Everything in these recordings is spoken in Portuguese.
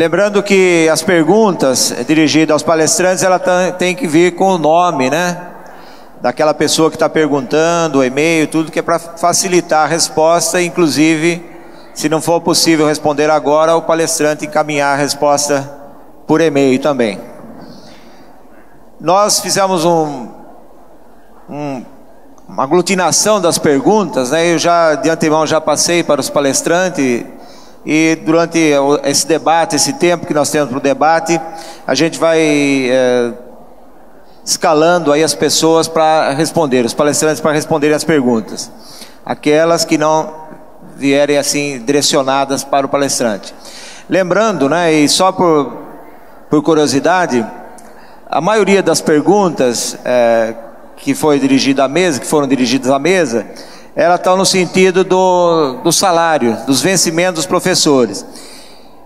Lembrando que as perguntas dirigidas aos palestrantes, ela tem que vir com o nome, né? Daquela pessoa que está perguntando, o e-mail, tudo que é para facilitar a resposta, inclusive, se não for possível responder agora, o palestrante encaminhar a resposta por e-mail também. Nós fizemos uma aglutinação das perguntas, né? Eu já de antemão já passei para os palestrantes, e durante esse debate, esse tempo que nós temos para o debate, a gente vai escalando aí as pessoas para responder, os palestrantes para responderem as perguntas, aquelas que não vierem assim direcionadas para o palestrante. Lembrando, né, e só por curiosidade, a maioria das perguntas que foi dirigida à mesa, que foram dirigidas à mesa, elas estão no sentido do salário, dos vencimentos dos professores.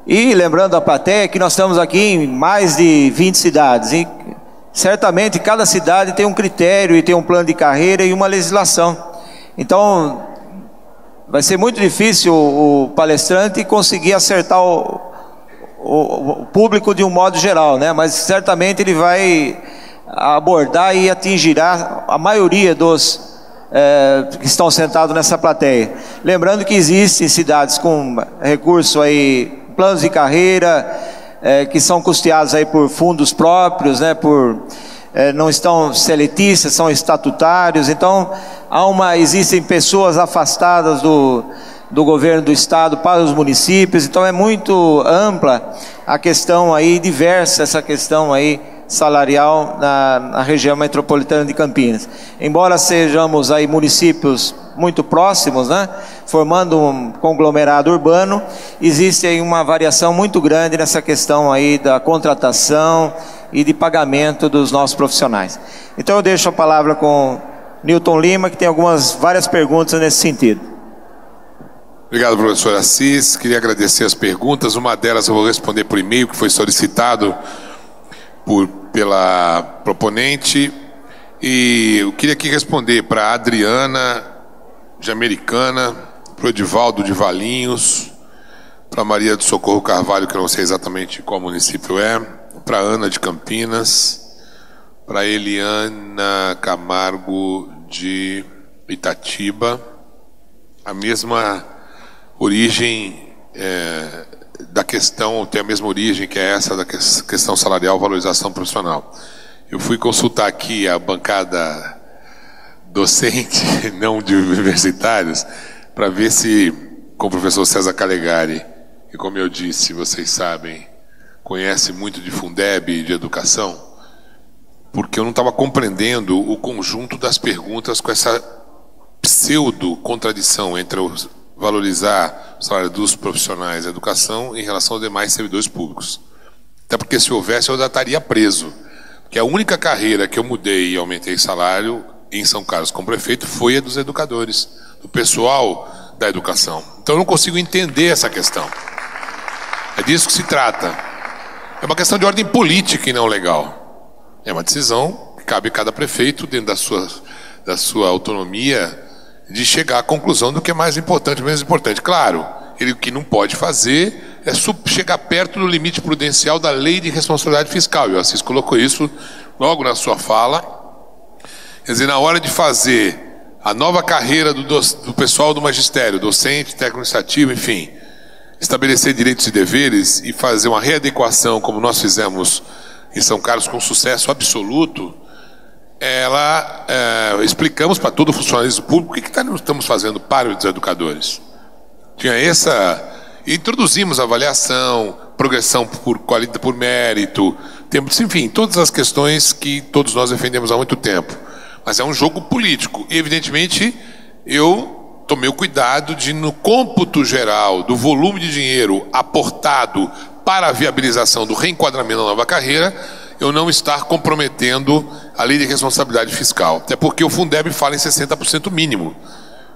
E lembrando a plateia que nós estamos aqui em mais de 20 cidades, e certamente cada cidade tem um critério e tem um plano de carreira e uma legislação. Então vai ser muito difícil o palestrante conseguir acertar o público de um modo geral, né? Mas certamente ele vai abordar e atingirá a maioria dos que estão sentados nessa plateia. Lembrando que existem cidades com recurso aí, planos de carreira, que são custeados aí por fundos próprios, né? Não estão seletistas, são estatutários. Então existem pessoas afastadas do governo do estado para os municípios. Então é muito ampla a questão aí, diversa essa questão aí salarial na região metropolitana de Campinas. Embora sejamos aí municípios muito próximos, né, formando um conglomerado urbano, existe aí uma variação muito grande nessa questão aí da contratação e de pagamento dos nossos profissionais. Então eu deixo a palavra com Newton Lima, que tem várias perguntas nesse sentido. Obrigado, professor Assis. Queria agradecer as perguntas. Uma delas eu vou responder por e-mail, que foi solicitado pela proponente, e eu queria aqui responder para a Adriana de Americana, para o Edivaldo de Valinhos, para a Maria do Socorro Carvalho, que eu não sei exatamente qual município é, para a Ana de Campinas, para a Eliana Camargo de Itatiba, a mesma origem da questão, tem a mesma origem que é essa da questão salarial, valorização profissional. Eu fui consultar aqui a bancada docente, não de universitários, para ver se, com o professor César Calegari, que, como eu disse, vocês sabem, conhece muito de Fundeb e de educação, porque eu não estava compreendendo o conjunto das perguntas com essa pseudo-contradição entre valorizar o salário dos profissionais da educação em relação aos demais servidores públicos. Até porque, se houvesse, eu já estaria preso. Porque a única carreira que eu mudei e aumentei salário em São Carlos como prefeito foi a dos educadores, do pessoal da educação. Então eu não consigo entender essa questão. É disso que se trata. É uma questão de ordem política e não legal. É uma decisão que cabe a cada prefeito, dentro da sua autonomia, de chegar à conclusão do que é mais importante ou menos importante. Claro, ele o que não pode fazer é chegar perto do limite prudencial da lei de responsabilidade fiscal. E o Assis colocou isso logo na sua fala. Quer dizer, na hora de fazer a nova carreira do pessoal do magistério, docente, técnico administrativo, enfim, estabelecer direitos e deveres e fazer uma readequação, como nós fizemos em São Carlos com sucesso absoluto, explicamos para todo o funcionalismo público o que estamos fazendo para os educadores. Introduzimos avaliação, progressão por qualidade, por mérito, enfim, todas as questões que todos nós defendemos há muito tempo. Mas é um jogo político e, evidentemente, eu tomei o cuidado de, no cômputo geral do volume de dinheiro aportado para a viabilização do reenquadramento da nova carreira, eu não estar comprometendo a lei de responsabilidade fiscal. Até porque o Fundeb fala em 60% mínimo.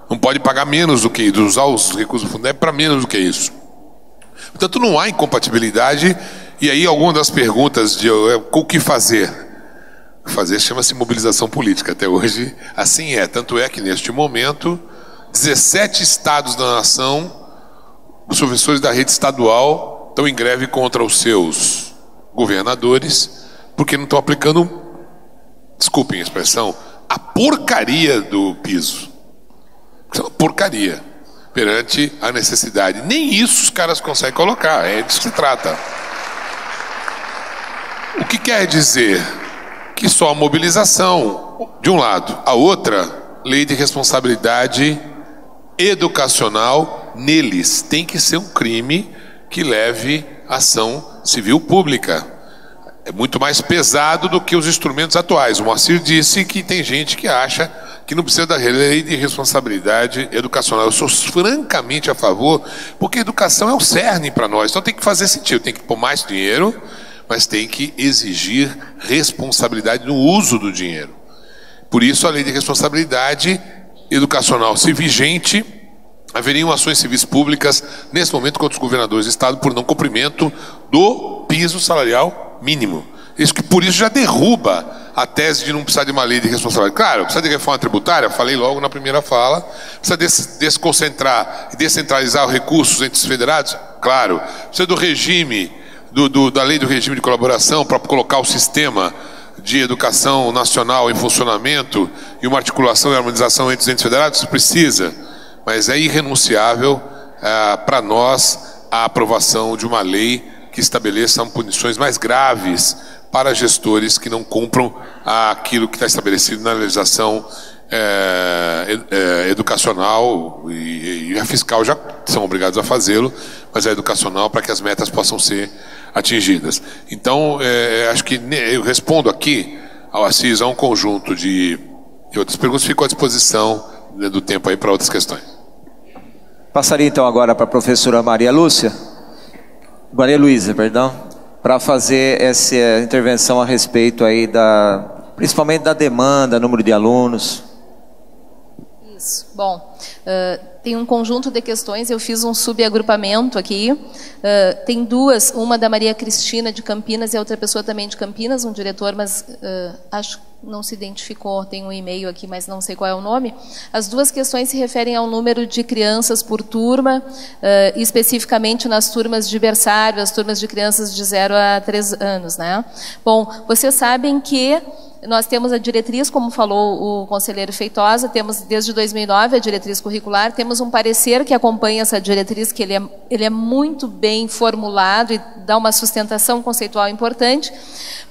Não pode pagar menos do que isso, usar os recursos do Fundeb para menos do que isso. Portanto, não há incompatibilidade. E aí, algumas das perguntas de o que fazer? Fazer chama-se mobilização política. Até hoje, assim é. Tanto é que, neste momento, 17 estados da nação, os professores da rede estadual estão em greve contra os seus governadores, porque não estão aplicando, desculpem a expressão, a porcaria do piso. É uma porcaria perante a necessidade. Nem isso os caras conseguem colocar, é disso que se trata. O que quer dizer? Que só a mobilização, de um lado. A outra, lei de responsabilidade educacional neles. Tem que ser um crime que leve ação civil pública. É muito mais pesado do que os instrumentos atuais. O Moacir disse que tem gente que acha que não precisa da lei de responsabilidade educacional. Eu sou francamente a favor, porque a educação é o cerne para nós. Então tem que fazer sentido, tem que pôr mais dinheiro, mas tem que exigir responsabilidade no uso do dinheiro. Por isso a lei de responsabilidade educacional se vigente, haveriam ações civis públicas nesse momento contra os governadores do estado por não cumprimento do piso salarial mínimo. Isso que por isso já derruba a tese de não precisar de uma lei de responsabilidade. Claro, precisa de reforma tributária, falei logo na primeira fala, precisa desconcentrar e descentralizar os recursos entre os federados, claro, precisa do regime, da lei do regime de colaboração para colocar o sistema de educação nacional em funcionamento e uma articulação e harmonização entre os entes federados, precisa. Mas é irrenunciável para nós a aprovação de uma lei que estabeleça punições mais graves para gestores que não cumpram aquilo que está estabelecido na legislação educacional, e a fiscal já são obrigados a fazê-lo, mas a educacional para que as metas possam ser atingidas. Então, acho que eu respondo aqui ao Assis a um conjunto de outras perguntas, fico à disposição do tempo aí para outras questões. Passaria então agora para a professora Maria Luísa, para fazer essa intervenção a respeito aí principalmente da demanda, número de alunos. Isso. Bom, tem um conjunto de questões, eu fiz um subagrupamento aqui, tem duas, uma da Maria Cristina de Campinas e a outra pessoa também de Campinas, um diretor, mas acho que não se identificou, tem um e-mail aqui, mas não sei qual é o nome. As duas questões se referem ao número de crianças por turma, especificamente nas turmas de berçário, as turmas de crianças de 0 a 3 anos, né? Bom, vocês sabem que nós temos a diretriz, como falou o conselheiro Feitosa, temos desde 2009 a diretriz curricular, temos um parecer que acompanha essa diretriz, que ele é muito bem formulado e dá uma sustentação conceitual importante,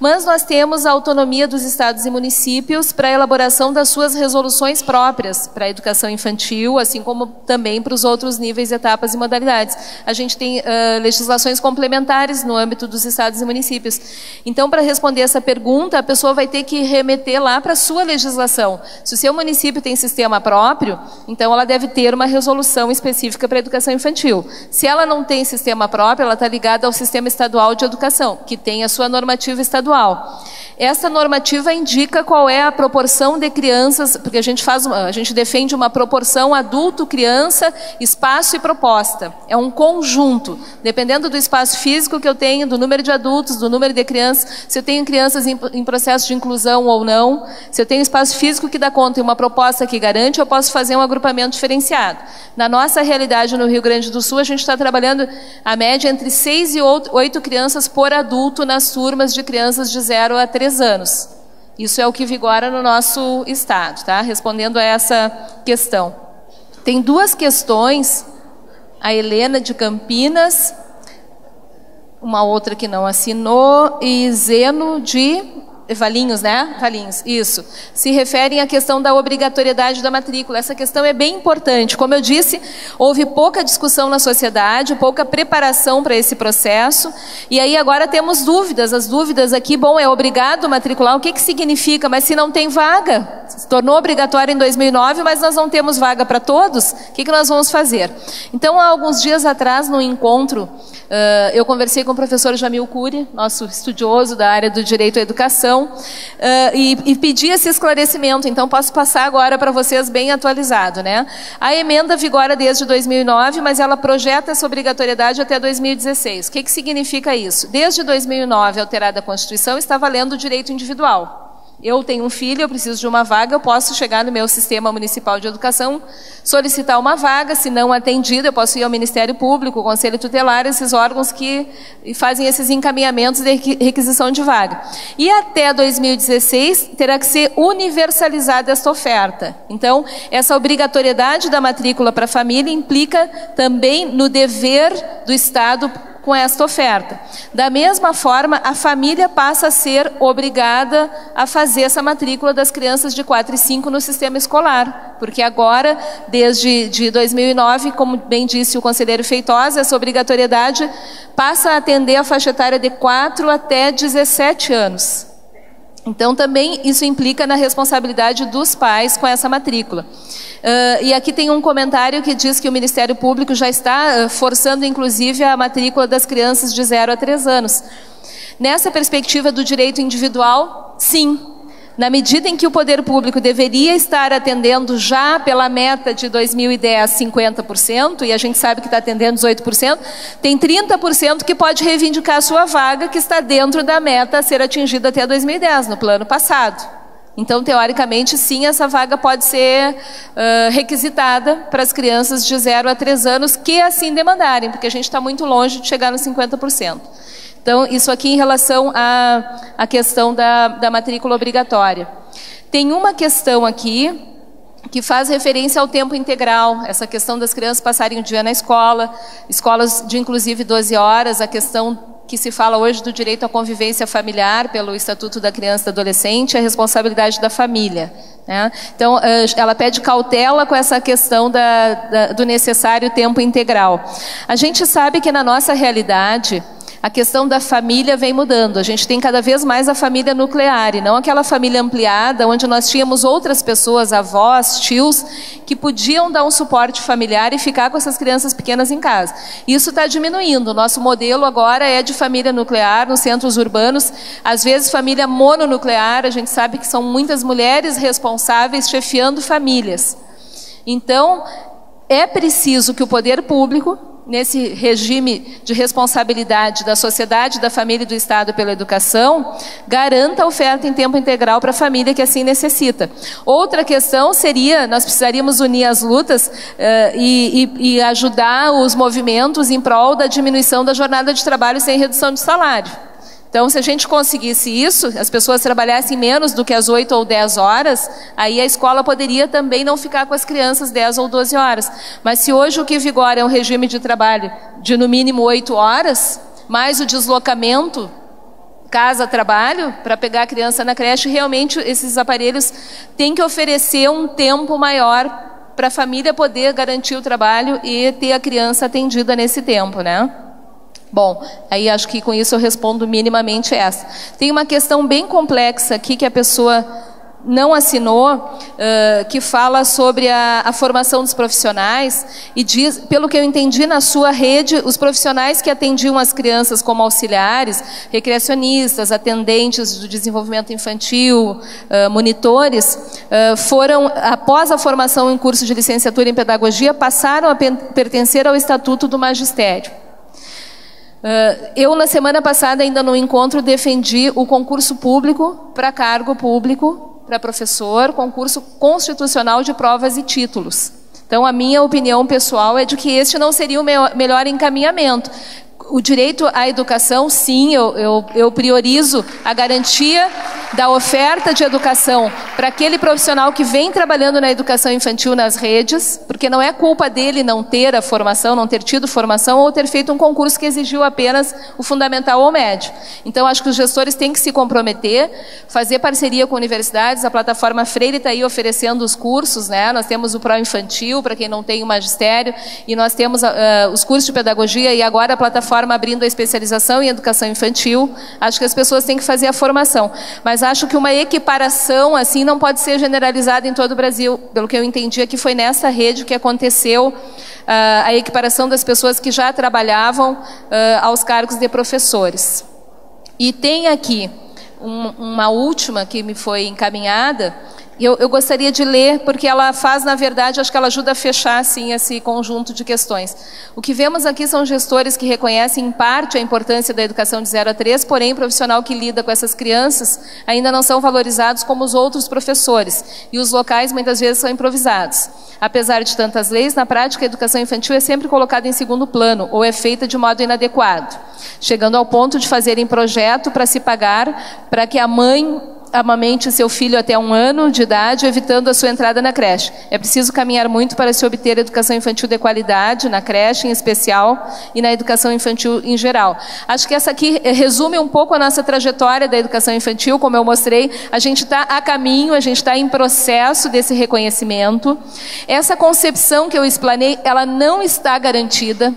mas nós temos a autonomia dos estados e municípios para a elaboração das suas resoluções próprias para a educação infantil, assim como também para os outros níveis, etapas e modalidades. A gente tem legislações complementares no âmbito dos estados e municípios. Então, para responder essa pergunta, a pessoa vai ter que remeter lá para a sua legislação. Se o seu município tem sistema próprio, então ela deve ter uma resolução específica para a educação infantil. Se ela não tem sistema próprio, ela está ligada ao sistema estadual de educação, que tem a sua normativa estadual. Essa normativa indica qual é a proporção de crianças, porque a gente defende uma proporção adulto-criança, espaço e proposta. É um conjunto. Dependendo do espaço físico que eu tenho, do número de adultos, do número de crianças, se eu tenho crianças em processo de inclusão ou não, se eu tenho espaço físico que dá conta e uma proposta que garante, eu posso fazer um agrupamento diferenciado. Na nossa realidade no Rio Grande do Sul, a gente está trabalhando a média entre 6 e 8 crianças por adulto nas turmas de crianças de 0 a 3 anos. Isso é o que vigora no nosso estado, tá? Respondendo a essa questão. Tem duas questões, a Helena de Campinas, uma outra que não assinou, e Zeno de Valinhos, né? Valinhos, isso. Se referem à questão da obrigatoriedade da matrícula. Essa questão é bem importante. Como eu disse, houve pouca discussão na sociedade, pouca preparação para esse processo, e aí agora temos dúvidas. As dúvidas aqui, bom, é obrigado matricular, o que significa? Mas se não tem vaga, se tornou obrigatório em 2009, mas nós não temos vaga para todos, o que nós vamos fazer? Então, há alguns dias atrás, num encontro, eu conversei com o professor Jamil Cury, nosso estudioso da área do direito à educação, e pedi esse esclarecimento. Então posso passar agora para vocês bem atualizado, né? A emenda vigora desde 2009, mas ela projeta essa obrigatoriedade até 2016. O que significa isso? Desde 2009, alterada a Constituição, está valendo o direito individual. Eu tenho um filho, eu preciso de uma vaga, eu posso chegar no meu sistema municipal de educação, solicitar uma vaga, se não atendida, eu posso ir ao Ministério Público, ao Conselho Tutelar, esses órgãos que fazem esses encaminhamentos de requisição de vaga. E até 2016 terá que ser universalizada esta oferta. Então, essa obrigatoriedade da matrícula para a família implica também no dever do Estado com esta oferta. Da mesma forma, a família passa a ser obrigada a fazer essa matrícula das crianças de 4 e 5 no sistema escolar, porque agora, desde 2009, como bem disse o conselheiro Feitosa, essa obrigatoriedade passa a atender a faixa etária de 4 até 17 anos. Então, também isso implica na responsabilidade dos pais com essa matrícula. E aqui tem um comentário que diz que o Ministério Público já está forçando, inclusive, a matrícula das crianças de 0 a 3 anos. Nessa perspectiva do direito individual, sim. Na medida em que o poder público deveria estar atendendo já pela meta de 2010 50%, e a gente sabe que está atendendo 18%, tem 30% que pode reivindicar a sua vaga, que está dentro da meta a ser atingida até 2010, no plano passado. Então, teoricamente, sim, essa vaga pode ser requisitada para as crianças de 0 a 3 anos que assim demandarem, porque a gente está muito longe de chegar nos 50%. Então, isso aqui em relação à questão da matrícula obrigatória. Tem uma questão aqui que faz referência ao tempo integral, essa questão das crianças passarem o dia na escola, escolas de inclusive 12 horas, a questão que se fala hoje do direito à convivência familiar pelo Estatuto da Criança e do Adolescente, a responsabilidade da família, né? Então, ela pede cautela com essa questão do necessário tempo integral. A gente sabe que na nossa realidade, a questão da família vem mudando. A gente tem cada vez mais a família nuclear e não aquela família ampliada onde nós tínhamos outras pessoas, avós, tios, que podiam dar um suporte familiar e ficar com essas crianças pequenas em casa. Isso está diminuindo. O nosso modelo agora é de família nuclear nos centros urbanos, às vezes família mononuclear. A gente sabe que são muitas mulheres responsáveis chefiando famílias. Então, é preciso que o poder público, nesse regime de responsabilidade da sociedade, da família e do Estado pela educação, garanta a oferta em tempo integral para a família que assim necessita. Outra questão seria, nós precisaríamos unir as lutas e ajudar os movimentos em prol da diminuição da jornada de trabalho sem redução de salário. Então, se a gente conseguisse isso, as pessoas trabalhassem menos do que as 8 ou 10 horas, aí a escola poderia também não ficar com as crianças 10 ou 12 horas. Mas se hoje o que vigora é um regime de trabalho de no mínimo 8 horas, mais o deslocamento casa-trabalho, para pegar a criança na creche, realmente esses aparelhos têm que oferecer um tempo maior para a família poder garantir o trabalho e ter a criança atendida nesse tempo, né? Bom, aí acho que com isso eu respondo minimamente essa. Tem uma questão bem complexa aqui que a pessoa não assinou, que fala sobre a formação dos profissionais e diz, pelo que eu entendi na sua rede, os profissionais que atendiam as crianças como auxiliares, recreacionistas, atendentes do desenvolvimento infantil, monitores, foram, após a formação em curso de licenciatura em pedagogia, passaram a pertencer ao Estatuto do Magistério. Eu, na semana passada, ainda no encontro, defendi o concurso público para cargo público, para professor, concurso constitucional de provas e títulos. Então, a minha opinião pessoal é de que este não seria o melhor encaminhamento. O direito à educação, sim, eu priorizo a garantia da oferta de educação para aquele profissional que vem trabalhando na educação infantil nas redes, porque não é culpa dele não ter a formação, não ter tido formação ou ter feito um concurso que exigiu apenas o fundamental ou médio. Então, acho que os gestores têm que se comprometer, fazer parceria com universidades. A plataforma Freire está aí oferecendo os cursos, né? Nós temos o pró-infantil, para quem não tem o magistério, e nós temos os cursos de pedagogia e agora a plataforma abrindo a especialização em educação infantil. Acho que as pessoas têm que fazer a formação. Mas acho que uma equiparação assim não pode ser generalizada em todo o Brasil. Pelo que eu entendi, aqui foi nessa rede que aconteceu a equiparação das pessoas que já trabalhavam aos cargos de professores. E tem aqui uma última que me foi encaminhada, Eu gostaria de ler, porque ela faz, na verdade, acho que ela ajuda a fechar, assim, esse conjunto de questões. O que vemos aqui são gestores que reconhecem, em parte, a importância da educação de 0 a 3, porém, o profissional que lida com essas crianças ainda não são valorizados como os outros professores, e os locais, muitas vezes, são improvisados. Apesar de tantas leis, na prática, a educação infantil é sempre colocada em segundo plano, ou é feita de modo inadequado, chegando ao ponto de fazerem projeto para se pagar, para que a mãe amamente seu filho até 1 ano de idade, evitando a sua entrada na creche. É preciso caminhar muito para se obter educação infantil de qualidade, na creche em especial, e na educação infantil em geral. Acho que essa aqui resume um pouco a nossa trajetória da educação infantil, como eu mostrei. A gente está a caminho, a gente está em processo desse reconhecimento. Essa concepção que eu explanei, ela não está garantida.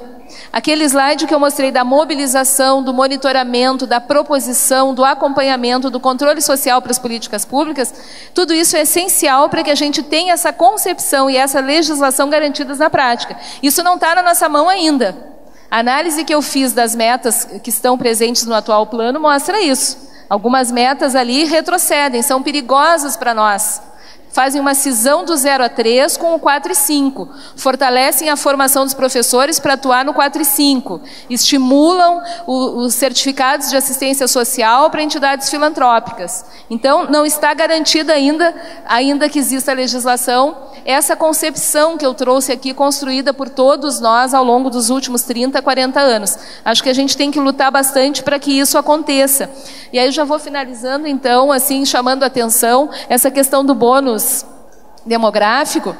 Aquele slide que eu mostrei da mobilização, do monitoramento, da proposição, do acompanhamento, do controle social para as políticas públicas, tudo isso é essencial para que a gente tenha essa concepção e essa legislação garantidas na prática. Isso não está na nossa mão ainda. A análise que eu fiz das metas que estão presentes no atual plano mostra isso. Algumas metas ali retrocedem, são perigosas para nós. Fazem uma cisão do 0 a 3 com o 4 e 5. Fortalecem a formação dos professores para atuar no 4 e 5. Estimulam os certificados de assistência social para entidades filantrópicas. Então, não está garantida ainda que exista a legislação, essa concepção que eu trouxe aqui, construída por todos nós ao longo dos últimos 30, 40 anos. Acho que a gente tem que lutar bastante para que isso aconteça. E aí eu já vou finalizando, então, assim, chamando a atenção, essa questão do bônus demográfico.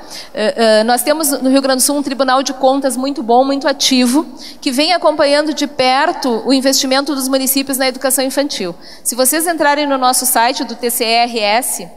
Nós temos no Rio Grande do Sul um Tribunal de Contas muito bom, muito ativo, que vem acompanhando de perto o investimento dos municípios na educação infantil. Se vocês entrarem no nosso site do TCRS,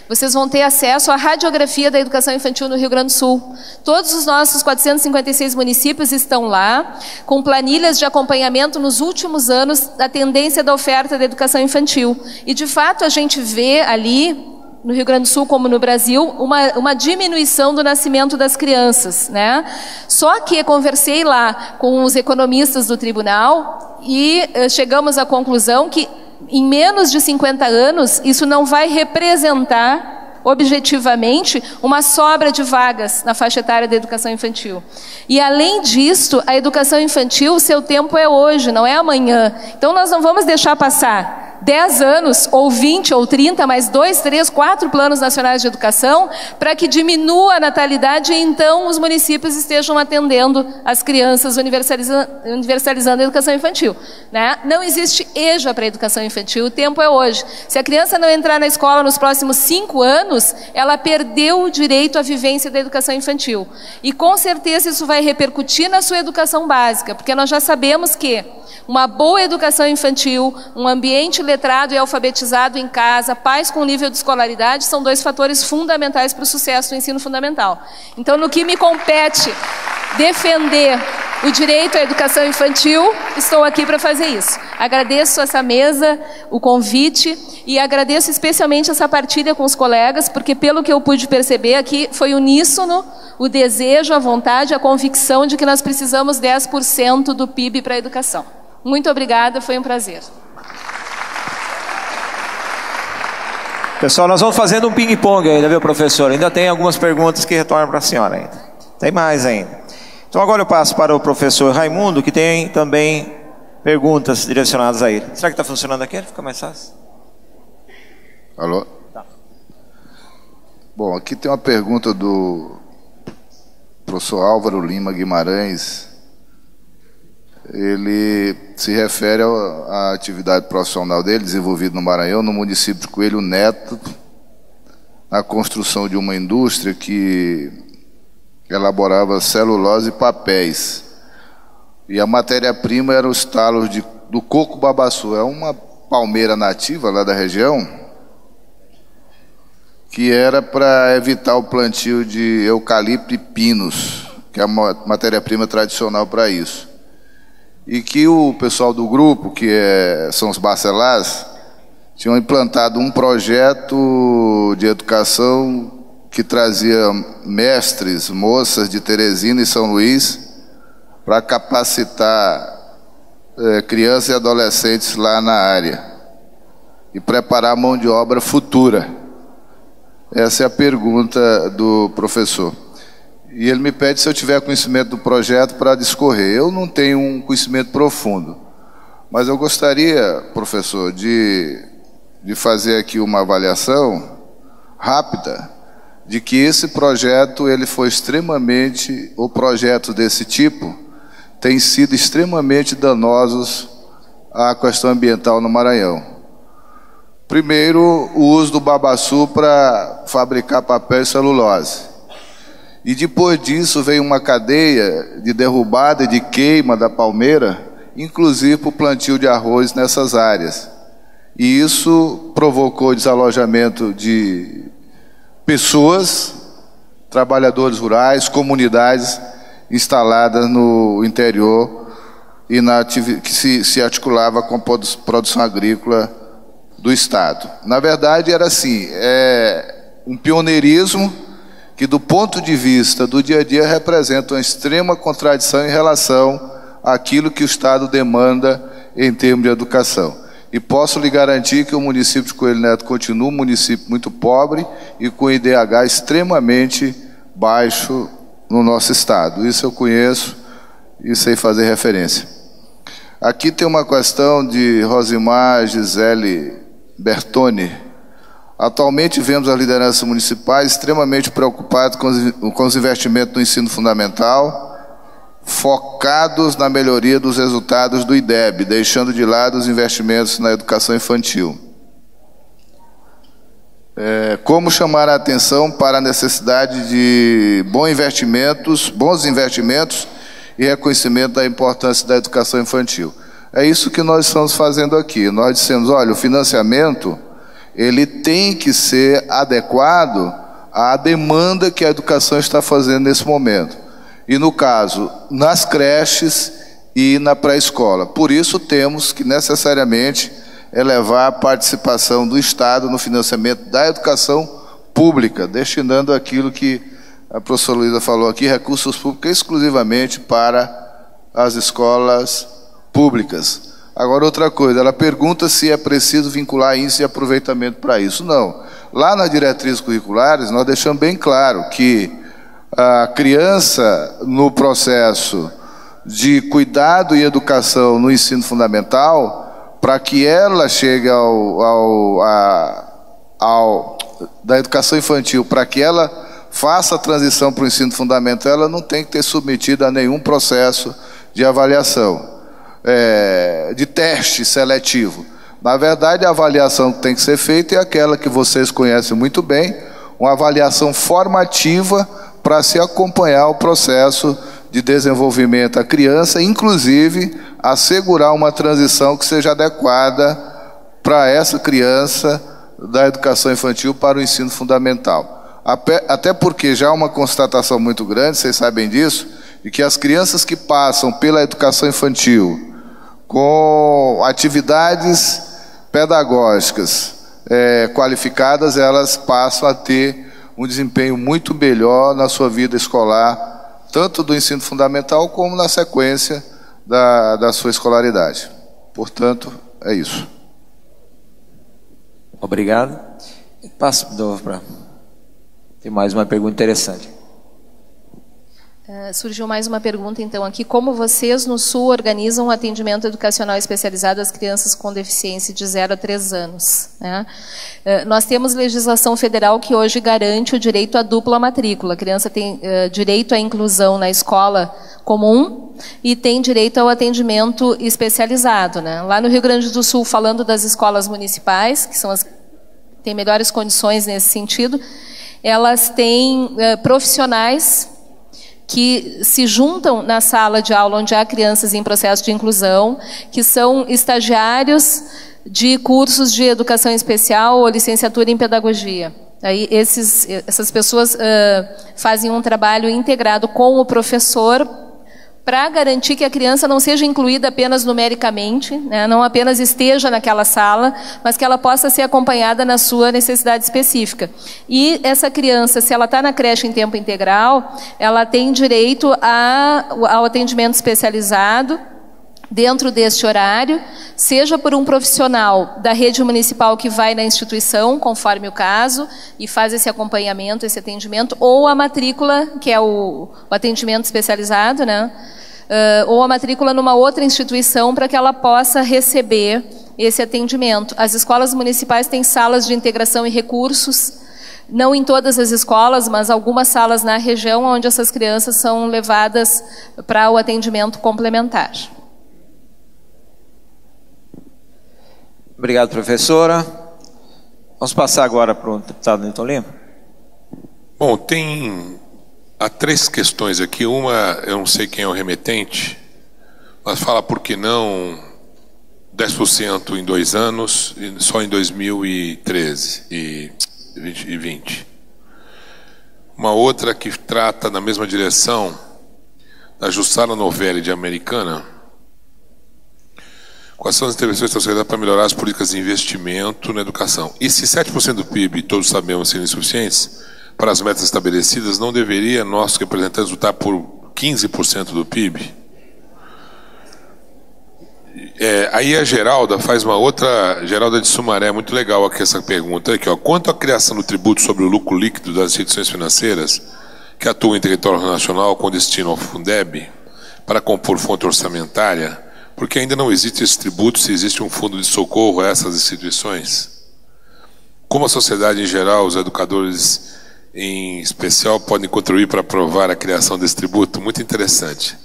vocês vão ter acesso à radiografia da educação infantil no Rio Grande do Sul. Todos os nossos 456 municípios estão lá, com planilhas de acompanhamento nos últimos anos da tendência da oferta da educação infantil. E, de fato, a gente vê ali, no Rio Grande do Sul como no Brasil, uma diminuição do nascimento das crianças, né? Só que conversei lá com os economistas do tribunal e chegamos à conclusão que em menos de 50 anos isso não vai representar objetivamente uma sobra de vagas na faixa etária da educação infantil. E além disso, a educação infantil, o seu tempo é hoje, não é amanhã. Então nós não vamos deixar passar 10 anos, ou 20, ou 30, mais 2, 3, 4 planos nacionais de educação, para que diminua a natalidade e então os municípios estejam atendendo as crianças, universalizando a educação infantil, né? Não existe EJA para a educação infantil, o tempo é hoje. Se a criança não entrar na escola nos próximos 5 anos, ela perdeu o direito à vivência da educação infantil. E com certeza isso vai repercutir na sua educação básica, porque nós já sabemos que uma boa educação infantil, um ambiente letrado e alfabetizado em casa, pais com nível de escolaridade, são 2 fatores fundamentais para o sucesso do ensino fundamental. Então, no que me compete defender o direito à educação infantil, estou aqui para fazer isso. Agradeço essa mesa, o convite, e agradeço especialmente essa partilha com os colegas, porque pelo que eu pude perceber aqui, foi uníssono o desejo, a vontade, a convicção de que nós precisamos 10% do PIB para a educação. Muito obrigada, foi um prazer. Pessoal, nós vamos fazendo um ping-pong ainda, viu, professor? Ainda tem algumas perguntas que retornam para a senhora ainda. Tem mais ainda. Então agora eu passo para o professor Raimundo, que tem também perguntas direcionadas a ele. Será que está funcionando aqui? Fica mais fácil. Alô? Tá. Bom, aqui tem uma pergunta do professor Álvaro Lima Guimarães. Ele se refere à atividade profissional dele, desenvolvida no Maranhão, no município de Coelho Neto, na construção de uma indústria que elaborava celulose e papéis. E a matéria-prima era os talos do coco babaçu. É uma palmeira nativa lá da região, que era para evitar o plantio de eucalipto e pinos, que é a matéria-prima tradicional para isso. E que o pessoal do grupo, que são os bacelás, tinham implantado um projeto de educação que trazia mestres, moças de Teresina e São Luís para capacitar crianças e adolescentes lá na área e preparar a mão de obra futura. Essa é a pergunta do professor. E ele me pede se eu tiver conhecimento do projeto para discorrer. Eu não tenho um conhecimento profundo, mas eu gostaria, professor, de fazer aqui uma avaliação rápida de que esse projeto ele foi extremamente, ou projetos desse tipo, têm sido extremamente danosos à questão ambiental no Maranhão. Primeiro, o uso do babaçu para fabricar papel e celulose. E depois disso veio uma cadeia de derrubada e de queima da palmeira, inclusive para o plantio de arroz nessas áreas. E isso provocou desalojamento de pessoas, trabalhadores rurais, comunidades instaladas no interior e que se articulava com a produção agrícola do Estado. Na verdade, era assim, um pioneirismo que, do ponto de vista do dia a dia, representa uma extrema contradição em relação àquilo que o Estado demanda em termos de educação. E posso lhe garantir que o município de Coelho Neto continua um município muito pobre e com IDH extremamente baixo no nosso estado. Isso eu conheço e sei fazer referência. Aqui tem uma questão de Rosimar Gisele Bertoni. Atualmente vemos as lideranças municipais extremamente preocupadas com os investimentos no ensino fundamental, focados na melhoria dos resultados do IDEB, deixando de lado os investimentos na educação infantil. Como chamar a atenção para a necessidade de bons investimentos e reconhecimento da importância da educação infantil? É isso que nós estamos fazendo aqui. Nós dissemos, olha, o financiamento ele tem que ser adequado à demanda que a educação está fazendo nesse momento. E, no caso, nas creches e na pré-escola. Por isso, temos que necessariamente elevar a participação do Estado no financiamento da educação pública, destinando aquilo que a professora Luísa falou aqui, recursos públicos exclusivamente para as escolas públicas. Agora, outra coisa, ela pergunta se é preciso vincular índice de aproveitamento para isso. Não. Lá nas diretrizes curriculares, nós deixamos bem claro que a criança, no processo de cuidado e educação no ensino fundamental, para que ela chegue da educação infantil, para que ela faça a transição para o ensino fundamental, ela não tem que ter submetida a nenhum processo de avaliação, de teste seletivo. Na verdade, a avaliação que tem que ser feita é aquela que vocês conhecem muito bem, uma avaliação formativa para se acompanhar o processo de desenvolvimento da criança, inclusive assegurar uma transição que seja adequada para essa criança da educação infantil para o ensino fundamental. Até porque já há uma constatação muito grande, vocês sabem disso, de que as crianças que passam pela educação infantil com atividades pedagógicas qualificadas, elas passam a ter um desempenho muito melhor na sua vida escolar, tanto do ensino fundamental como na sequência da sua escolaridade. Portanto, é isso. Obrigado. Passo de novo para... Tem mais uma pergunta interessante. Surgiu mais uma pergunta, então, aqui. Como vocês, no Sul, organizam um atendimento educacional especializado às crianças com deficiência de 0 a 3 anos? Né? Nós temos legislação federal que hoje garante o direito à dupla matrícula. A criança tem direito à inclusão na escola comum e tem direito ao atendimento especializado. Né? Lá no Rio Grande do Sul, falando das escolas municipais, que são as que têm melhores condições nesse sentido, elas têm profissionais que se juntam na sala de aula onde há crianças em processo de inclusão, que são estagiários de cursos de educação especial ou licenciatura em pedagogia. Aí essas pessoas fazem um trabalho integrado com o professor para garantir que a criança não seja incluída apenas numericamente, né, não apenas esteja naquela sala, mas que ela possa ser acompanhada na sua necessidade específica. E essa criança, se ela está na creche em tempo integral, ela tem direito ao atendimento especializado dentro deste horário, seja por um profissional da rede municipal que vai na instituição, conforme o caso, e faz esse acompanhamento, esse atendimento, ou a matrícula, que é o atendimento especializado, né? Ou a matrícula numa outra instituição para que ela possa receber esse atendimento. As escolas municipais têm salas de integração e recursos, não em todas as escolas, mas algumas salas na região onde essas crianças são levadas para o atendimento complementar. Obrigado, professora. Vamos passar agora para o deputado Newton Lima. Bom, há 3 questões aqui. Uma, eu não sei quem é o remetente, mas fala por que não 10% em 2 anos, só em 2013 e 2020. Uma outra que trata na mesma direção da Jussara Novelli de Americana. Quais são as intervenções da sociedade para melhorar as políticas de investimento na educação? E se 7% do PIB, todos sabemos, serem insuficientes para as metas estabelecidas, não deveria nossos representantes lutar por 15% do PIB? Aí a Geralda faz uma outra, Geralda de Sumaré, muito legal aqui essa pergunta. Aqui, ó, quanto à criação do tributo sobre o lucro líquido das instituições financeiras que atuam em território nacional com destino ao Fundeb para compor fonte orçamentária, porque ainda não existe esse tributo se existe um fundo de socorro a essas instituições? Como a sociedade em geral, os educadores em especial, podem contribuir para aprovar a criação desse tributo? Muito interessante.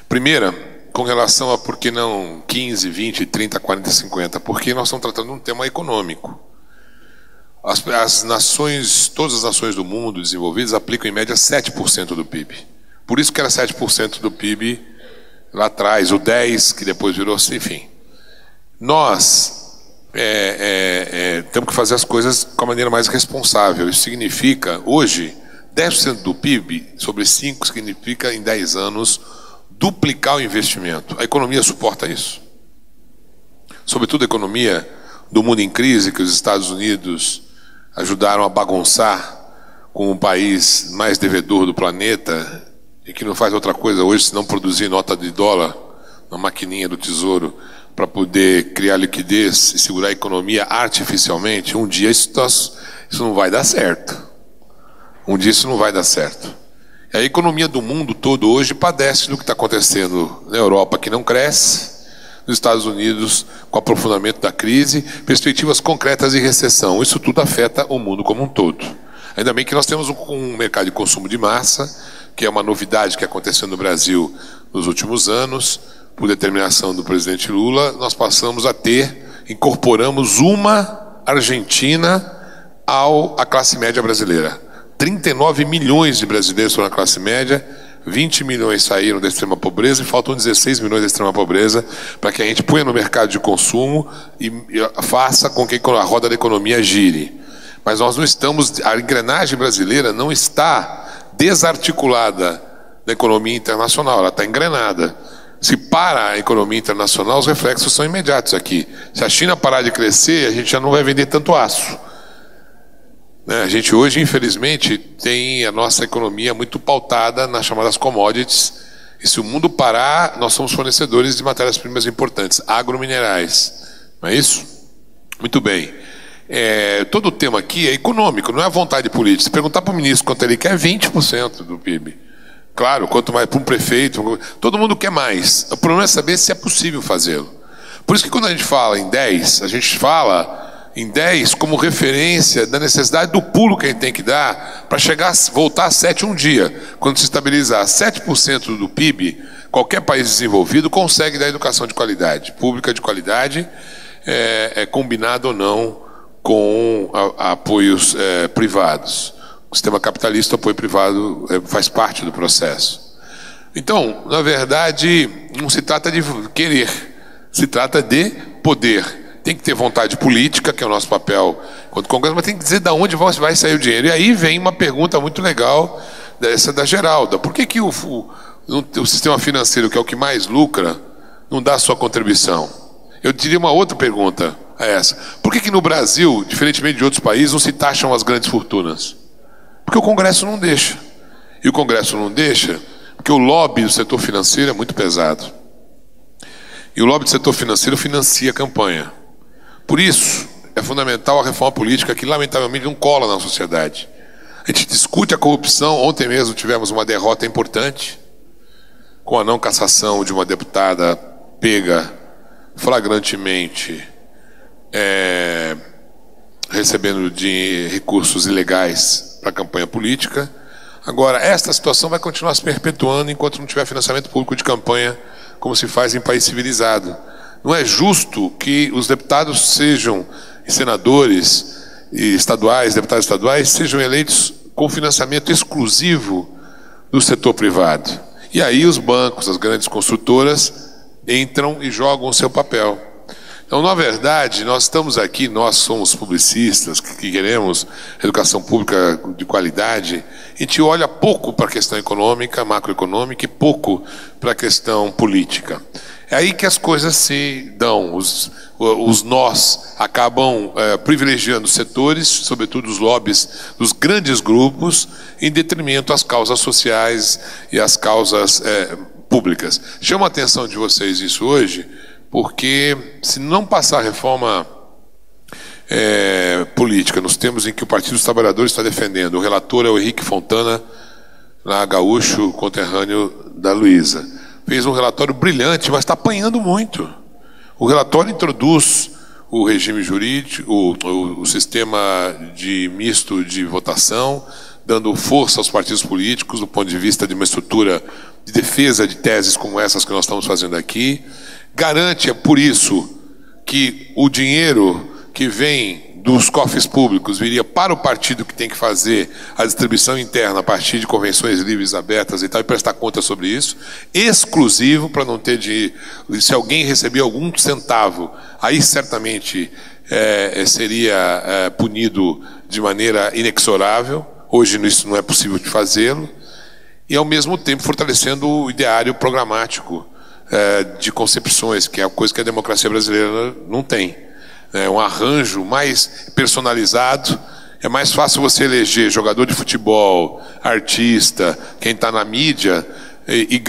Primeira, com relação a por que não 15, 20, 30, 40, 50, porque nós estamos tratando de um tema econômico. As nações, todas as nações do mundo desenvolvidas aplicam em média 7% do PIB. Por isso que era 7% do PIB lá atrás, o 10%, que depois virou, enfim. Nós temos que fazer as coisas com a maneira mais responsável. Isso significa, hoje, 10% do PIB sobre 5% significa, em 10 anos, duplicar o investimento. A economia suporta isso. Sobretudo a economia do mundo em crise, que os Estados Unidos ajudaram a bagunçar com o país mais devedor do planeta e que não faz outra coisa hoje senão produzir nota de dólar na maquininha do Tesouro para poder criar liquidez e segurar a economia artificialmente. Um dia isso não vai dar certo. Um dia isso não vai dar certo. A economia do mundo todo hoje padece do que está acontecendo na Europa, que não cresce, nos Estados Unidos, com aprofundamento da crise, perspectivas concretas de recessão. Isso tudo afeta o mundo como um todo. Ainda bem que nós temos um mercado de consumo de massa, que é uma novidade que aconteceu no Brasil nos últimos anos. Por determinação do presidente Lula, nós passamos a incorporamos uma Argentina à classe média brasileira. 39 milhões de brasileiros estão na classe média, 20 milhões saíram da extrema pobreza e faltam 16 milhões da extrema pobreza para que a gente ponha no mercado de consumo e faça com que a roda da economia gire. Mas nós não estamos, a engrenagem brasileira não está desarticulada da economia internacional, ela está engrenada. Se para a economia internacional, os reflexos são imediatos aqui. Se a China parar de crescer, a gente já não vai vender tanto aço. A gente hoje, infelizmente, tem a nossa economia muito pautada nas chamadas commodities, e se o mundo parar, nós somos fornecedores de matérias-primas importantes, agrominerais, não é isso? Muito bem. Todo o tema aqui é econômico, não é vontade política. Se perguntar para o ministro quanto ele quer, 20% do PIB. Claro, quanto mais para um prefeito, todo mundo quer mais. O problema é saber se é possível fazê-lo. Por isso que quando a gente fala em 10, a gente fala em 10 como referência da necessidade do pulo que a gente tem que dar para voltar a 7 um dia. Quando se estabilizar 7% do PIB, qualquer país desenvolvido consegue dar educação de qualidade, pública de qualidade, combinado ou não com apoios privados. O sistema capitalista, o apoio privado faz parte do processo. Então, na verdade, não se trata de querer, se trata de poder. Tem que ter vontade política, que é o nosso papel enquanto Congresso, mas tem que dizer de onde vai sair o dinheiro. E aí vem uma pergunta muito legal, essa da Geralda. Por que o sistema financeiro, que é o que mais lucra, não dá a sua contribuição? Eu diria uma outra pergunta a essa. Por que no Brasil, diferentemente de outros países, não se taxam as grandes fortunas? Porque o Congresso não deixa. E o Congresso não deixa porque o lobby do setor financeiro é muito pesado. E o lobby do setor financeiro financia a campanha. Por isso, é fundamental a reforma política que, lamentavelmente, não cola na sociedade. A gente discute a corrupção. Ontem mesmo tivemos uma derrota importante, com a não cassação de uma deputada pega flagrantemente recebendo de recursos ilegais para a campanha política. Agora, esta situação vai continuar se perpetuando enquanto não tiver financiamento público de campanha, como se faz em país civilizado. Não é justo que os deputados sejam, e senadores e estaduais, deputados estaduais, sejam eleitos com financiamento exclusivo do setor privado. E aí os bancos, as grandes construtoras, entram e jogam o seu papel. Então, na verdade, nós estamos aqui, nós somos publicistas, que queremos educação pública de qualidade, a gente olha pouco para a questão econômica, macroeconômica, e pouco para a questão política. É aí que as coisas se dão, os nós acabam privilegiando setores, sobretudo os lobbies dos grandes grupos, em detrimento às causas sociais e às causas públicas. Chama a atenção de vocês isso hoje, porque se não passar a reforma política nos termos em que o Partido dos Trabalhadores está defendendo, o relator é o Henrique Fontana, lá gaúcho, conterrâneo da Luísa, fez um relatório brilhante, mas está apanhando muito. O relatório introduz o regime jurídico, o sistema de misto de votação, dando força aos partidos políticos do ponto de vista de uma estrutura de defesa de teses como essas que nós estamos fazendo aqui. Garante, é por isso, que o dinheiro que vem dos cofres públicos viria para o partido que tem que fazer a distribuição interna a partir de convenções livres, abertas e tal, e prestar conta sobre isso, exclusivo, para não ter se alguém receber algum centavo, aí certamente seria punido de maneira inexorável. Hoje isso não é possível de fazê-lo, e ao mesmo tempo fortalecendo o ideário programático de concepções, que é a coisa que a democracia brasileira não tem. É um arranjo mais personalizado. É mais fácil você eleger jogador de futebol, artista, quem está na mídia e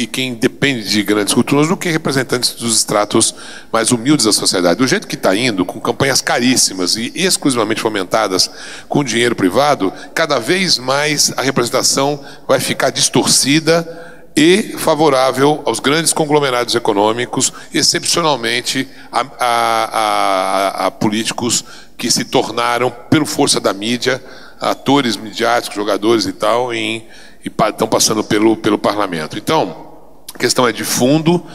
quem depende de grandes culturas do que representantes dos estratos mais humildes da sociedade. Do jeito que está indo, com campanhas caríssimas e exclusivamente fomentadas com dinheiro privado, cada vez mais a representação vai ficar distorcida e favorável aos grandes conglomerados econômicos, excepcionalmente a políticos que se tornaram, pela força da mídia, atores midiáticos, jogadores e tal, e estão passando pelo parlamento. Então, a questão é de fundo.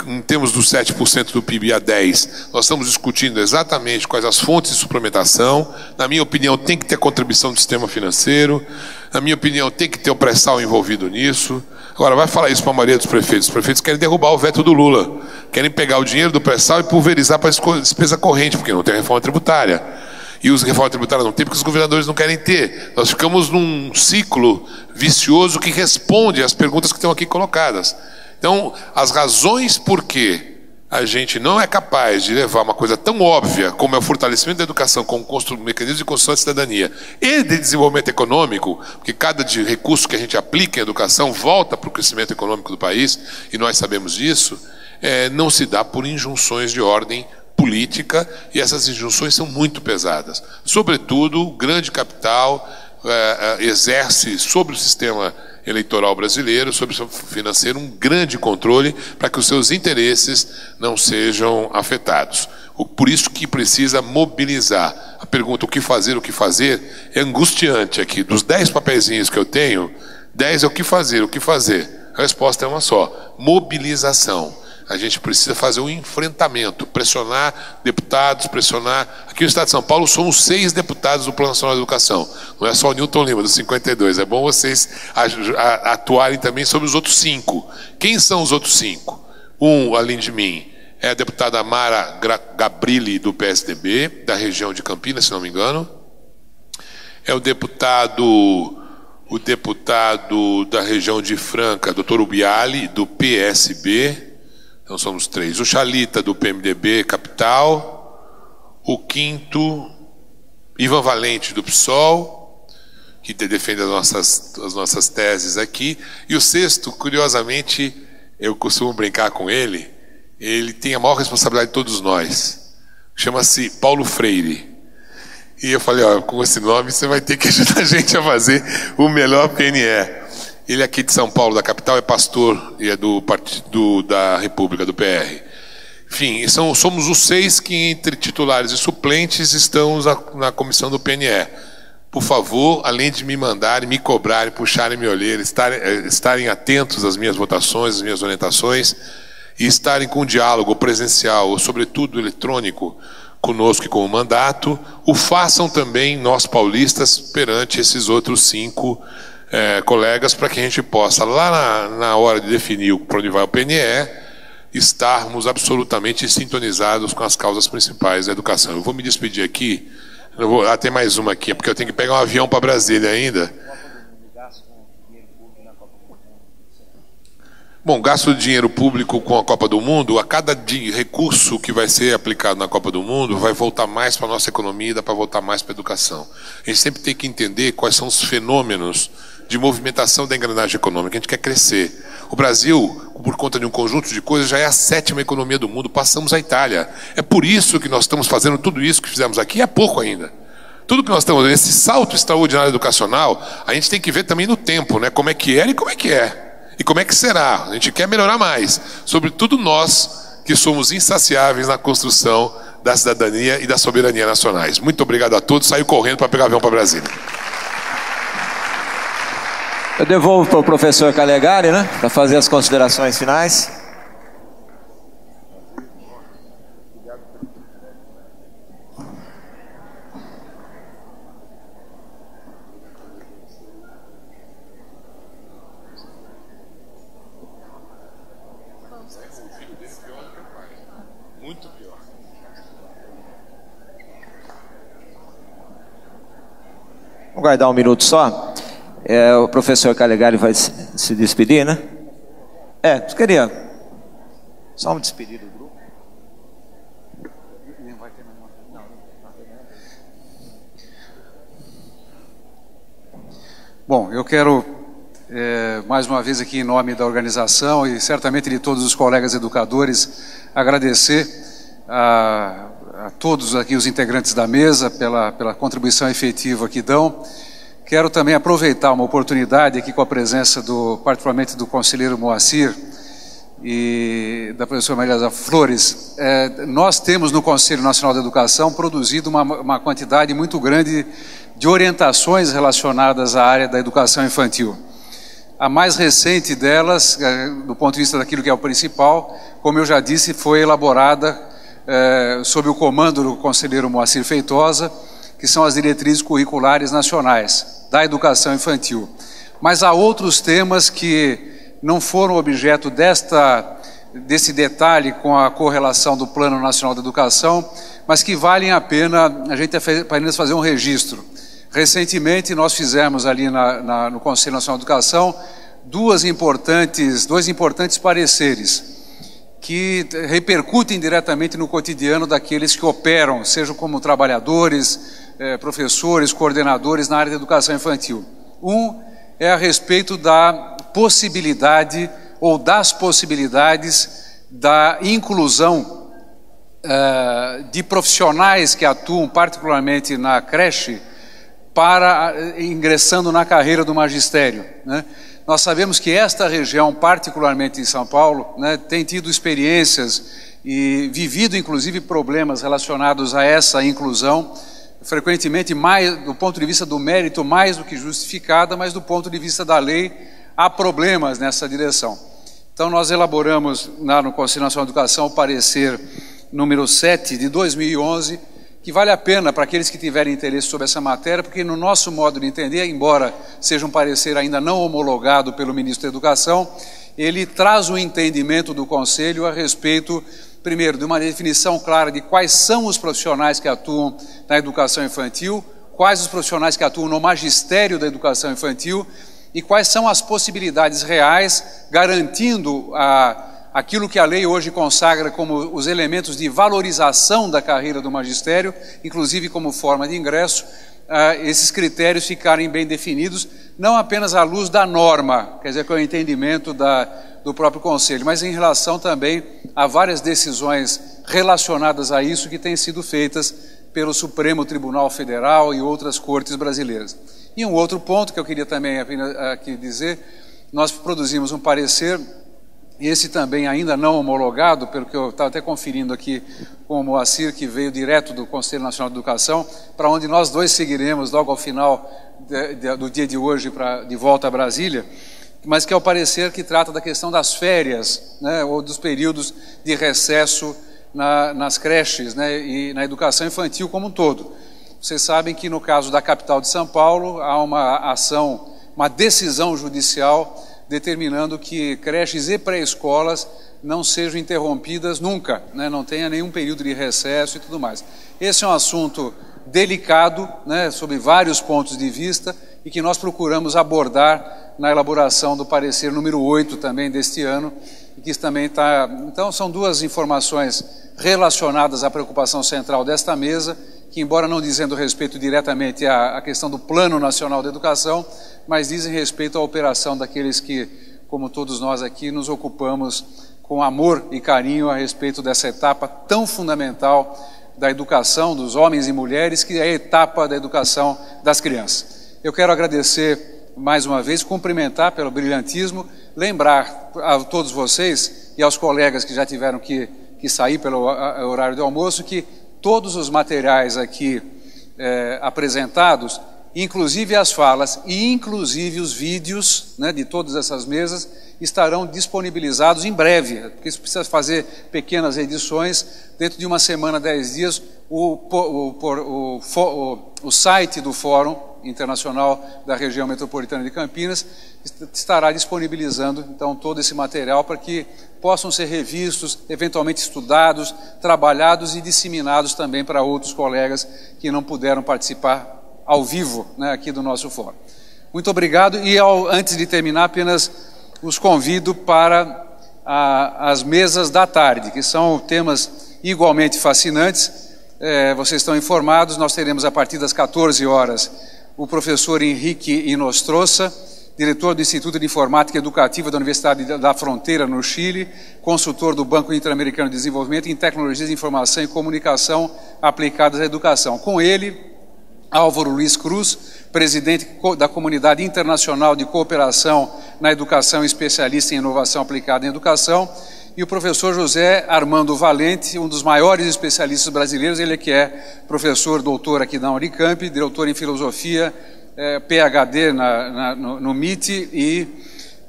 Em termos dos 7% do PIB a 10%, nós estamos discutindo exatamente quais as fontes de suplementação. Na minha opinião, tem que ter contribuição do sistema financeiro. Na minha opinião, tem que ter o pré-sal envolvido nisso. Agora, vai falar isso para a maioria dos prefeitos. Os prefeitos querem derrubar o veto do Lula. Querem pegar o dinheiro do pré-sal e pulverizar para a despesa corrente, porque não tem reforma tributária. E os reforma tributária não tem porque os governadores não querem ter. Nós ficamos num ciclo vicioso que responde às perguntas que estão aqui colocadas. Então, as razões por que a gente não é capaz de levar uma coisa tão óbvia como é o fortalecimento da educação, como mecanismo de construção de cidadania e de desenvolvimento econômico, porque cada recurso que a gente aplica em educação volta para o crescimento econômico do país, e nós sabemos disso, não se dá por injunções de ordem política, e essas injunções são muito pesadas. Sobretudo, o grande capital exerce sobre o sistema eleitoral brasileiro, sobre o seu financeiro, um grande controle para que os seus interesses não sejam afetados. Por isso que precisa mobilizar. A pergunta o que fazer é angustiante aqui. Dos 10 papeizinhos que eu tenho, 10 é o que fazer. A resposta é uma só: mobilização. A gente precisa fazer um enfrentamento, pressionar deputados, Aqui no estado de São Paulo somos 6 deputados do Plano Nacional de Educação. Não é só o Newton Lima, dos 52. É bom vocês atuarem também sobre os outros 5. Quem são os outros 5? Além de mim, é a deputada Mara Gabrilli, do PSDB, da região de Campinas, se não me engano. É o deputado da região de Franca, Dr. Ubiali, do PSB. Então somos 3. O Chalita, do PMDB, capital. O 5º, Ivan Valente, do PSOL, que defende as nossas teses aqui. E o 6º, curiosamente, eu costumo brincar com ele, ele tem a maior responsabilidade de todos nós. Chama-se Paulo Freire. E eu falei, ó, com esse nome você vai ter que ajudar a gente a fazer o melhor PNE. Ele é aqui de São Paulo, da capital, é pastor e é do Partido da República, do PR. Enfim, somos os 6 que, entre titulares e suplentes, estamos na comissão do PNE. Por favor, além de me mandarem, me cobrarem, puxarem minha olheira, estarem atentos às minhas votações, às minhas orientações, e estarem com diálogo presencial, ou sobretudo eletrônico, conosco e com o mandato, o façam também nós paulistas perante esses outros 5 colegas, para que a gente possa, lá na hora de definir para onde vai o PNE, estarmos absolutamente sintonizados com as causas principais da educação. Eu vou me despedir aqui, tem mais uma aqui, porque eu tenho que pegar um avião para Brasília ainda. Bom, gasto de dinheiro público com a Copa do Mundo, a cada recurso que vai ser aplicado na Copa do Mundo, vai voltar mais para a nossa economia e dá para voltar mais para a educação. A gente sempre tem que entender quais são os fenômenos de movimentação da engrenagem econômica. A gente quer crescer. O Brasil, por conta de um conjunto de coisas, já é a 7ª economia do mundo, passamos a Itália. É por isso que nós estamos fazendo tudo isso que fizemos aqui, é pouco ainda. Tudo que nós estamos, esse salto extraordinário educacional, a gente tem que ver também no tempo, né? Como é que era e como é que é. E como é que será? A gente quer melhorar mais. Sobretudo nós, que somos insaciáveis na construção da cidadania e da soberania nacionais. Muito obrigado a todos. Saio correndo para pegar avião para Brasília. Eu devolvo para o professor Calegari, né? Para fazer as considerações finais. Vamos guardar um minuto só. O professor Calegari vai se despedir, né? Eu queria só me despedir do grupo. Bom, eu quero mais uma vez aqui em nome da organização e certamente de todos os colegas educadores agradecer a todos aqui os integrantes da mesa pela contribuição efetiva que dão. Quero também aproveitar uma oportunidade aqui com a presença particularmente do conselheiro Moacir e da professora Maria Flores. Nós temos no Conselho Nacional da Educação produzido uma quantidade muito grande de orientações relacionadas à área da educação infantil. A mais recente delas, do ponto de vista daquilo que é o principal, como eu já disse, foi elaborada sob o comando do conselheiro Moacir Feitosa, que são as diretrizes curriculares nacionais da educação infantil. Mas há outros temas que não foram objeto desse detalhe com a correlação do Plano Nacional da Educação, mas que valem a pena a gente apenas fazer um registro. Recentemente nós fizemos ali no Conselho Nacional de Educação dois importantes pareceres que repercutem diretamente no cotidiano daqueles que operam, sejam como trabalhadores, professores, coordenadores na área da educação infantil. Um é a respeito da possibilidade ou das possibilidades da inclusão de profissionais que atuam particularmente na creche ingressando na carreira do magistério, né? Nós sabemos que esta região, particularmente em São Paulo, né, tem tido experiências e vivido inclusive problemas relacionados a essa inclusão, frequentemente mais do ponto de vista do mérito mais do que justificada, mas do ponto de vista da lei há problemas nessa direção. Então nós elaboramos no Conselho Nacional de Educação o parecer número 7 de 2011, que vale a pena para aqueles que tiverem interesse sobre essa matéria, porque no nosso modo de entender, embora seja um parecer ainda não homologado pelo Ministro da Educação, ele traz um entendimento do Conselho a respeito, primeiro, de uma definição clara de quais são os profissionais que atuam na educação infantil, quais os profissionais que atuam no magistério da educação infantil e quais são as possibilidades reais, garantindo aquilo que a lei hoje consagra como os elementos de valorização da carreira do magistério, inclusive como forma de ingresso, esses critérios ficarem bem definidos, não apenas à luz da norma, quer dizer, com o entendimento do do próprio Conselho, mas em relação também a várias decisões relacionadas a isso que têm sido feitas pelo Supremo Tribunal Federal e outras cortes brasileiras. E um outro ponto que eu queria também aqui dizer, nós produzimos um parecer, esse também ainda não homologado, pelo que eu estava até conferindo aqui com o Moacir, que veio direto do Conselho Nacional de Educação, para onde nós dois seguiremos logo ao final do dia de hoje de volta a Brasília, mas que é o parecer que trata da questão das férias, né, ou dos períodos de recesso nas creches, né, e na educação infantil como um todo. Vocês sabem que no caso da capital de São Paulo há uma decisão judicial determinando que creches e pré-escolas não sejam interrompidas nunca, né, não tenha nenhum período de recesso e tudo mais. Esse é um assunto delicado, né, sob vários pontos de vista, e que nós procuramos abordar na elaboração do parecer número 8 também deste ano, e que também está... Então, são duas informações relacionadas à preocupação central desta mesa, que, embora não dizendo respeito diretamente à questão do Plano Nacional de Educação, mas dizem respeito à operação daqueles que, como todos nós aqui, nos ocupamos com amor e carinho a respeito dessa etapa tão fundamental da educação dos homens e mulheres, que é a etapa da educação das crianças. Eu quero agradecer mais uma vez, cumprimentar pelo brilhantismo, lembrar a todos vocês e aos colegas que já tiveram que sair pelo horário do almoço, que todos os materiais aqui apresentados, inclusive as falas e inclusive os vídeos, né, de todas essas mesas, estarão disponibilizados em breve, porque isso precisa fazer pequenas edições. Dentro de uma semana, 10 dias, o site do Fórum Internacional da Região Metropolitana de Campinas estará disponibilizando, então, todo esse material para que possam ser revistos, eventualmente estudados, trabalhados e disseminados também para outros colegas que não puderam participar ao vivo, né, aqui do nosso fórum. Muito obrigado, e antes de terminar, apenas os convido para as mesas da tarde, que são temas igualmente fascinantes. Vocês estão informados, nós teremos a partir das 14 horas o professor Henrique Inostroza, diretor do Instituto de Informática Educativa da Universidade da Fronteira, no Chile, consultor do Banco Interamericano de Desenvolvimento em Tecnologias de Informação e Comunicação aplicadas à educação. Com ele, Álvaro Luiz Cruz, presidente da Comunidade Internacional de Cooperação na Educação e especialista em inovação aplicada em educação, e o professor José Armando Valente, um dos maiores especialistas brasileiros, ele que é professor doutor aqui da Unicamp, doutor em filosofia, PhD no MIT e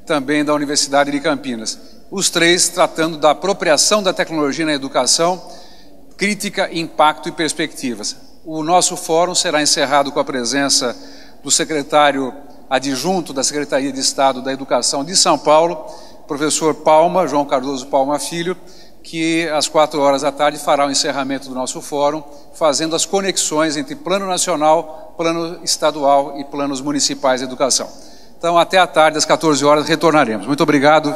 também da Universidade de Campinas. Os três tratando da apropriação da tecnologia na educação, crítica, impacto e perspectivas. O nosso fórum será encerrado com a presença do secretário adjunto da Secretaria de Estado da Educação de São Paulo, professor Palma, João Cardoso Palma Filho, que às 4 horas da tarde fará o encerramento do nosso fórum, fazendo as conexões entre plano nacional, plano estadual e planos municipais de educação. Então, até à tarde, às 14 horas, retornaremos. Muito obrigado.